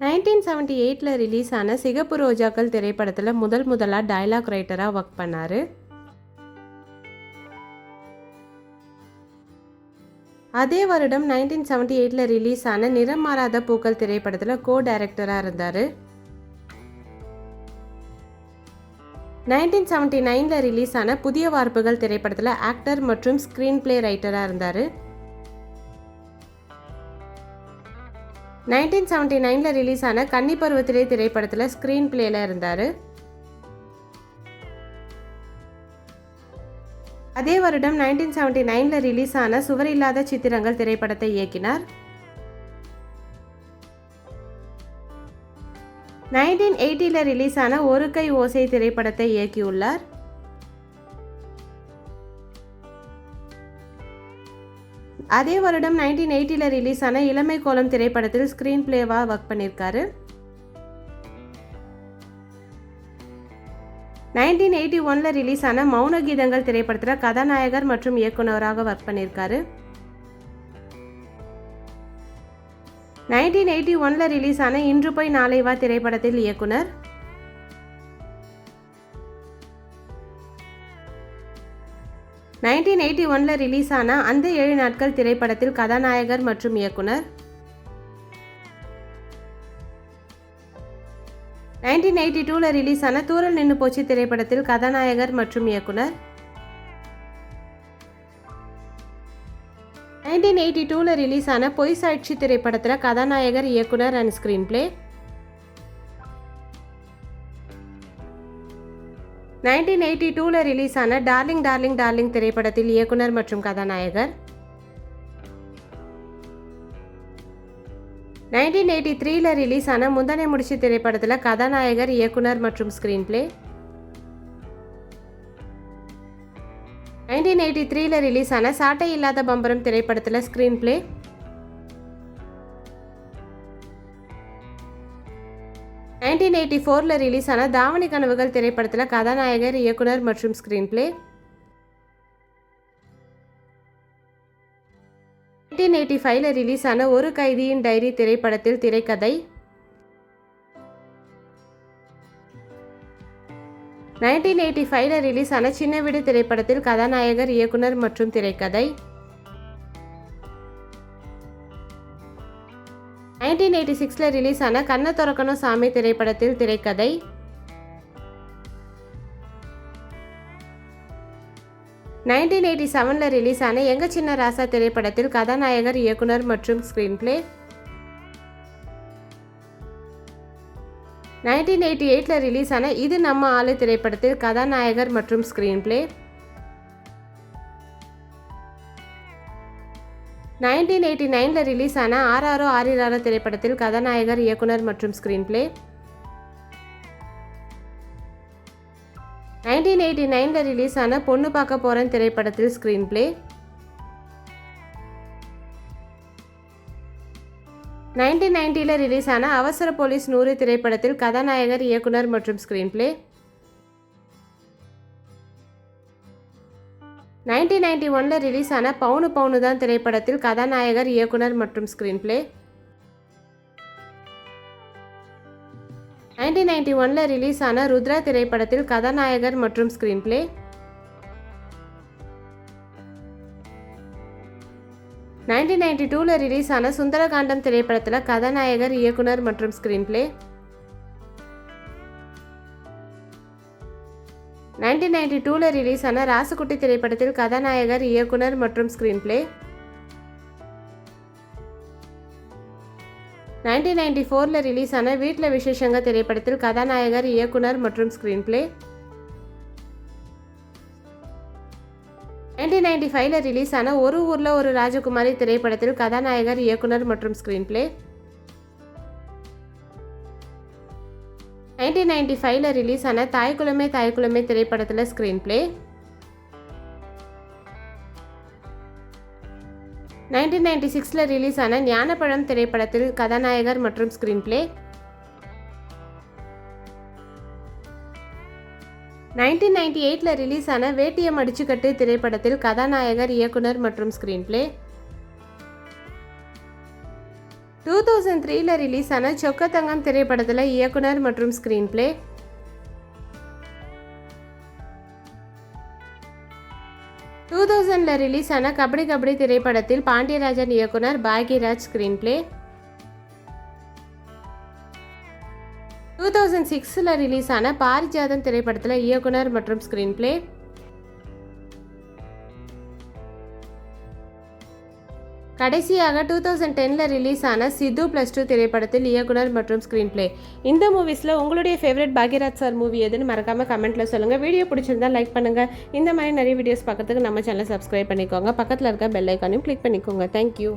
1978ல் release ஆன சிகப்பு ரோஜாக்கள் திரைப்படத்தில் முதலாக டயலாக் ரைட்டராக ஒர்க் பண்ணார். அதே வருடம் 1978ல் ரிலீஸ் ஆன நிறம் மாறாத பூக்கள் திரைப்படத்தில் டைரக்டராக இருந்தார். 1979ல் ரிலீஸ் ஆன புதிய வார்ப்புகள் திரைப்படத்தில் ஆக்டர் மற்றும் ஸ்க்ரீன் பிளே ரைட்டராக இருந்தார். 1979ல் ரிலீஸ் ஆன கன்னி பருவத்திலே திரைப்படத்தில் ஸ்க்ரீன் பிளேல இருந்தார். அதே வருடம் 1979ல் ரிலீஸ் ஆன சுவர் இல்லாத சித்திரங்கள் திரைப்படத்தை இயக்கினார். 1980ல் ரிலீஸ் ஆன ஒரு கை ஓசை திரைப்படத்தை இயக்கியுள்ளார். அதே வருடம் 1980ல் ரிலீஸ் ஆன இளமை கோலம் திரைப்படத்தில் ஸ்க்ரீன் பிளேவாக ஒர்க் பண்ணியிருக்காரு. 1981ல் ரிலீஸ் ஆன மௌன கீதங்கள் திரைப்படத்தில் கதாநாயகர் மற்றும் இயக்குனராக ஒர்க் பண்ணியிருக்காரு. 1981ல் ரிலீஸ் ஆன இன்று போய் நாளை வா திரைப்படத்தில் இயக்குனர். 1981ல் ரிலீஸ் ஆன அந்த 7 நாட்கள் திரைப்படத்தில் கதாநாயகர் மற்றும் இயக்குனர். 1982ல் ரிலீஸ் ஆன தூரல் நின்னு போச்சு திரைப்படத்தில் கதாநாயகர் மற்றும் இயக்குனர். 1982ல் ரிலீஸ் ஆன பொய் சாட்சி திரைப்படத்தில் கதாநாயகர், இயக்குனர் அண்ட் ஸ்க்ரீன் பிளே. 1982ல் ரிலீஸ் ஆன டார்லிங் டார்லிங் டார்லிங் திரைப்படத்தில் இயக்குனர் மற்றும் கதாநாயகர். 1983ல் ரிலீஸ் ஆன முந்தானை முடிச்சு திரைப்படத்தில் கதாநாயகர், இயக்குனர் மற்றும் ஸ்க்ரீன் பிளே. 1983ல் ரிலீஸ் ஆன சாட்டை இல்லாத பம்பரம் திரைப்படத்தில் ஸ்க்ரீன் பிளே. 1984ல் ரிலீஸ் ஆன தாவணி கனவுகள் திரைப்படத்தில் கதாநாயகர், இயக்குனர் மற்றும் ஸ்க்ரீன் பிளே. 1985ல் ரிலீஸ் ஆன ஒரு கைதியின் டைரி திரைப்படத்தில் திரைக்கதை. 1985ல் ரிலீஸ் ஆன சின்ன வீடு திரைப்படத்தில் கதாநாயகர், இயக்குனர் மற்றும் திரைக்கதை. 1986ல் ரிலீஸ் ஆன கண்ண தொறக்கணும் சாமி திரைப்படத்தில் திரைக்கதை. 1987ல் ரிலீஸ் ஆன எங்க சின்ன ராசா திரைப்படத்தில் கதாநாயகர், இயக்குனர் மற்றும் ஸ்க்ரீன் பிளே. 1988ல் ரிலீஸ் ஆன இது நம்ம ஆளு திரைப்படத்தில் கதாநாயகர் மற்றும் ஸ்க்ரீன் பிளே. 1989ல் ரிலீஸ் ஆன ஆராரோ ஆரிராரோ திரைப்படத்தில் கதாநாயகர், இயக்குனர் மற்றும் ஸ்க்ரீன் பிளே. 1989ல் ரிலீஸ் ஆன பொண்ணு பார்க்க போறேன் திரைப்படத்தில் ஸ்க்ரீன் பிளே. 1990ல் ரிலீஸ் ஆன அவசர போலீஸ் 100 திரைப்படத்தில் கதாநாயகர், இயக்குனர் மற்றும் ஸ்க்ரீன் பிளே. 1991ல் ரிலீஸ் ஆன பவுனு பவுனு தான் திரைப்படத்தில் கதாநாயகர், இயக்குனர் மற்றும் ஸ்க்ரீன் பிளே. 1991ல் ரிலீஸ் ஆன ருத்ரா திரைப்படத்தில் கதாநாயகர் மற்றும் ஸ்க்ரீன் பிளே. 1992ல் ரிலீஸ் ஆன சுந்தரகாண்டம் திரைப்படத்தில் கதாநாயகர், இயக்குனர் மற்றும் ஸ்க்ரீன் பிளே. 1992ல் ரிலீஸ் ஆன ராசுகுட்டி திரைப்படத்தில் கதாநாயகர், இயக்குனர் மற்றும் ஸ்க்ரீன் பிளே. 1994ல் ரிலீஸ் ஆன வீட்டில் விசேஷங்க திரைப்படத்தில் கதாநாயகர், இயக்குனர் மற்றும் ஸ்க்ரீன் பிளே. 1995ல் ரிலீஸ் ஆன ஒரு ஊர்ல ஒரு ராஜகுமாரி திரைப்படத்தில் கதாநாயகர், இயக்குனர் மற்றும் ஸ்க்ரீன் பிளே. 1995ல் ரிலீஸ் ஆன தாய்க்குலமே தாய்க்குலமே திரைப்படத்தில் ஸ்க்ரீன் பிளே. 1996ல் ரிலீஸ் ஆன ஞானப்பழம் திரைப்படத்தில் கதாநாயகர் மற்றும் ஸ்க்ரீன் பிளே. 1998ல் ரிலீஸ் ஆன வேட்டிய மடிச்சுக்கட்டு திரைப்படத்தில் கதாநாயகர், இயக்குனர் மற்றும் ஸ்க்ரீன் பிளே. 2003ல் ரிலீஸ் ஆன சொக்க தங்கம் திரைப்படத்தில் இயக்குனர் மற்றும் ஸ்க்ரீன் பிளே. 2000ல் ரிலீஸ் ஆன கபடி கபடி திரைப்படத்தில் பாண்டியராஜன் இயக்குனர், பாக்யராஜ் ஸ்க்ரீன் பிளே. 2006ல் ரிலீஸ் ஆன பாரிஜாதம் திரைப்படத்தில் இயக்குனர் மற்றும் ஸ்க்ரீன் பிளே. கடைசியாக 2010ல் ரிலீஸ் ஆன சித்து +2 திரைப்படத்தில் இயக்குனர் மற்றும் ஸ்க்ரீன் பிளே. இந்த மூவிஸில் உங்களுடைய ஃபேவரட் பாக்யராஜ் சார் மூவி எதுன்னு மறக்காமல் கமெண்ட்டில் சொல்லுங்கள். வீடியோ பிடிச்சிருந்தால் லைக் பண்ணுங்கள். இந்த மாதிரி நிறைய வீடியோஸ் பார்க்கறதுக்கு நம்ம சேனலை சப்ஸ்கிரைப் பண்ணிக்கோங்க. பக்கத்தில் இருக்க பெல் ஐக்கானையும் கிளிக் பண்ணிக்கோங்க. தேங்க்யூ.